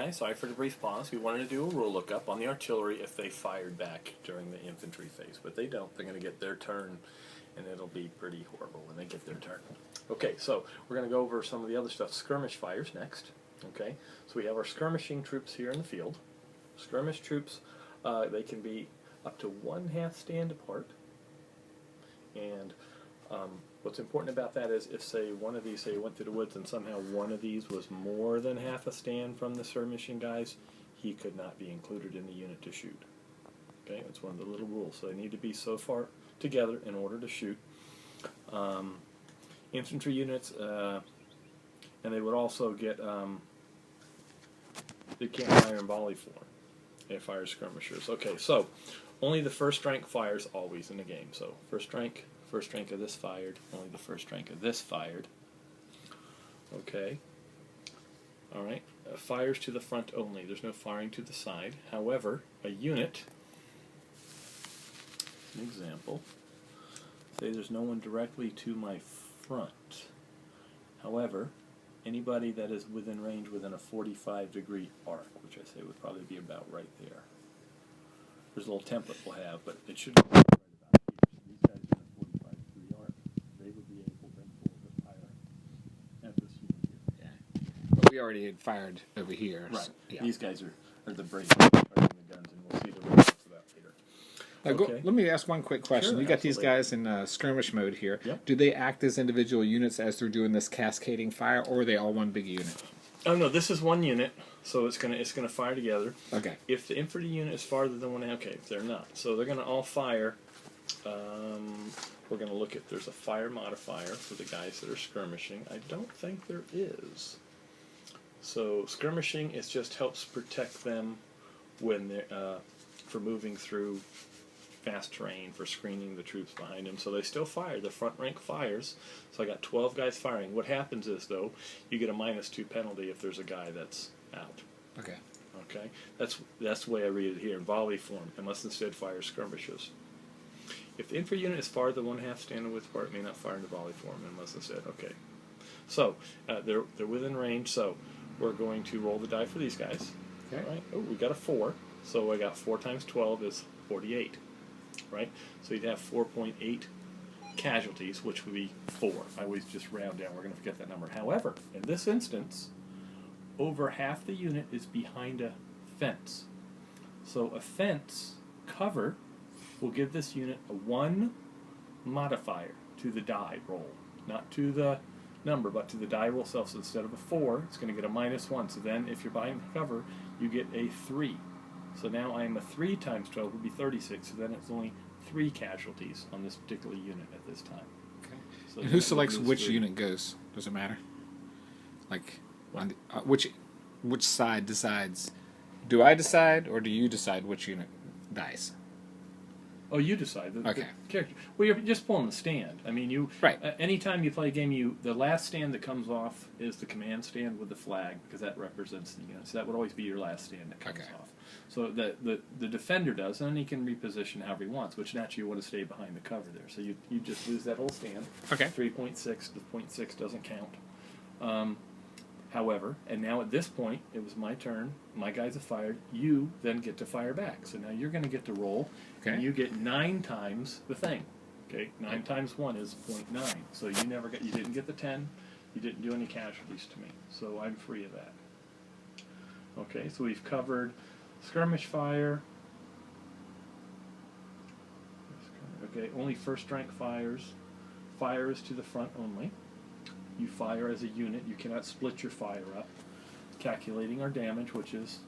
guys, sorry for the brief pause. We wanted to do a rule lookup on the artillery if they fired back during the infantry phase, but they don't. They're going to get their turn, and it'll be pretty horrible when they get their turn. Okay, so we're going to go over some of the other stuff. Skirmish fires next. Okay, so we have our skirmishing troops here in the field. Skirmish troops, they can be up to 1/2 stand apart, and what's important about that is if, say, one of these, say, you went through the woods and somehow one of these was more than 1/2 stand from the skirmishing guys, he could not be included in the unit to shoot. Okay, that's one of the little rules. So they need to be so far together in order to shoot. Infantry units, and they would also get, they can't fire in volley form. They fire skirmishers. Okay, so only the first rank fires always in the game. So first rank of this fired, only the first rank of this fired. Okay. Alright, fires to the front only. There's no firing to the side. However, a unit, an example, say there's no one directly to my front. However, anybody that is within range within a 45-degree arc, which I say would probably be about right there. There's a little template we'll have, but it should be right about here. So these guys in a 45-degree arc, they would be able then to fire at this unit here. Yeah. But we already had fired over here. Right. So, yeah. These guys are the brave are the guns, and we'll see the results of that later. Now let me ask one quick question. Sure, you got absolutely. these guys in skirmish mode here. Yep. Do they act as individual units as they're doing this cascading fire, or are they all one big unit? Oh no, this is one unit, so it's gonna fire together. Okay. If the infantry unit is farther than 1/2, okay, they're not. So they're gonna all fire. We're gonna look at there's a fire modifier for the guys that are skirmishing. I don't think there is. So skirmishing is just helps protect them when they're for moving through fast terrain, for screening the troops behind them. So they still fire. The front rank fires. So I got 12 guys firing. What happens is, though, you get a -2 penalty if there's a guy that's out. Okay. Okay? That's the way I read it here in volley form, unless instead fire skirmishes. If the infantry unit is farther than 1/2 stand width apart, may not fire in the volley form, unless instead. Okay. So they're within range. So we're going to roll the die for these guys. Okay. All right. Oh, we got a 4. So I got 4 times 12 is 48. Right? So you'd have 4.8 casualties, which would be 4. I always just round down. We're going to forget that number. However, in this instance, over half the unit is behind a fence. So a fence cover will give this unit a 1 modifier to the die roll. Not to the number, but to the die roll itself. So instead of a 4, it's going to get a -1. So then if you're behind the cover, you get a 3. So now I'm a 3 times 12 would be 36. So then it's only 3 casualties on this particular unit at this time. Okay. So And who selects which 3. unit goes? Does it matter? Like, on the, which side decides? Do I decide, or do you decide which unit dies? Oh, you decide. The Okay. character. Well, you're just pulling the stand. I mean, you. Right. Anytime you play a game, the last stand that comes off is the command stand with the flag, because that represents the unit. So that would always be your last stand that comes off. So the defender does, and then he can reposition however he wants, which naturally you want to stay behind the cover there. So you just lose that whole stand. Okay. 3.6. The 0.6 doesn't count. However, and now at this point, it was my turn. My guys have fired. You then get to fire back. So now you're going to get to roll, and you get 9 times the thing. Okay, 9 times 1 is 0.9. So you didn't get the 10. You didn't do any casualties to me. So I'm free of that. Okay, so we've covered skirmish fire. Okay, only first rank fires. Fire is to the front only. You fire as a unit. You cannot split your fire up. Calculating our damage, which is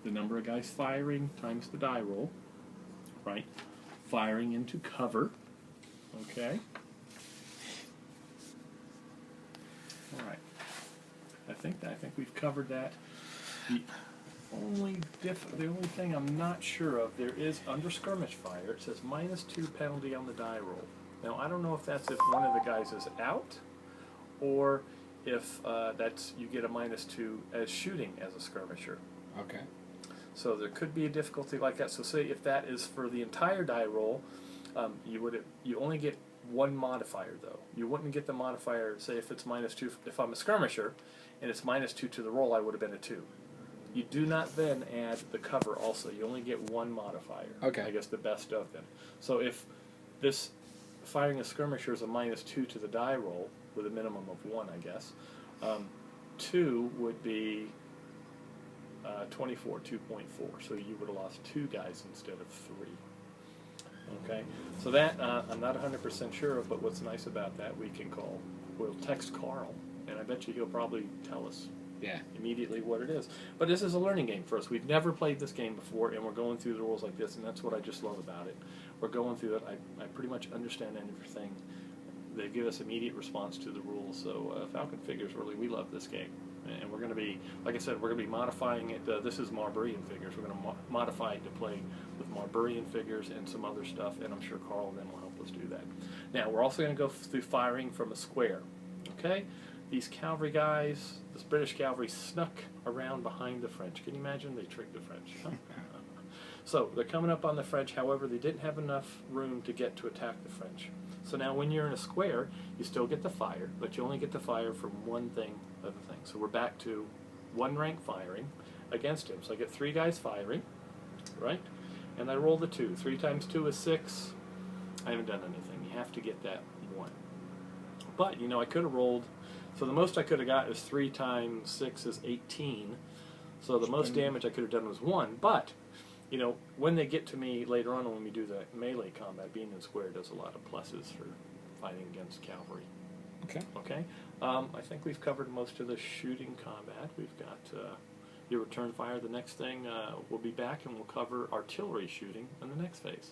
the number of guys firing times the die roll. Right? Firing into cover. Okay. All right. I think we've covered that. The only thing I'm not sure of, there is under skirmish fire. It says -2 penalty on the die roll. Now I don't know if that's if one of the guys is out, or if you get a -2 as shooting as a skirmisher. Okay. So there could be a difficulty like that. So say if that is for the entire die roll, you only get 1 modifier though. You wouldn't get the modifier. Say if it's -2, if I'm a skirmisher, and it's -2 to the roll, I would have been a 2. You do not then add the cover also. You only get one modifier. Okay. I guess the best of them. So if this firing a skirmisher is a -2 to the die roll, with a minimum of 1, I guess, 2 would be 24, 2.4. So you would have lost 2 guys instead of 3. Okay, so that I'm not 100% sure of, but what's nice about that, we'll text Carl, and I bet you he'll probably tell us immediately what it is. But this is a learning game for us. We've never played this game before, and we're going through the rules like this, and that's what I just love about it. We're going through it. I pretty much understand everything. They give us immediate response to the rules. So Falcon Figures, really, we love this game. And we're going to be, like I said, we're going to be modifying it. This is Marburian Figures. We're going to modify it to play with Marburian figures and some other stuff, and I'm sure Carl then will help us do that. Now, we're also going to go through firing from a square. Okay? These cavalry guys, this British cavalry snuck around behind the French. Can you imagine? They tricked the French. So, they're coming up on the French. However, they didn't have enough room to get to attack the French. So now when you're in a square, you still get to fire, but you only get to fire from one thing of the thing. So we're back to 1 rank firing against him. So I get 3 guys firing, right? And I roll the 2. 3 times 2 is 6. I haven't done anything. You have to get that 1. But, you know, I could have rolled, so the most I could have got is 3 times 6 is 18. So the most damage I could have done was 1. But, you know, when they get to me later on when we do the melee combat, being in square does a lot of pluses for fighting against cavalry. Okay. Okay. I think we've covered most of the shooting combat. We've got your return fire. The next thing, we'll be back and we'll cover artillery shooting in the next phase.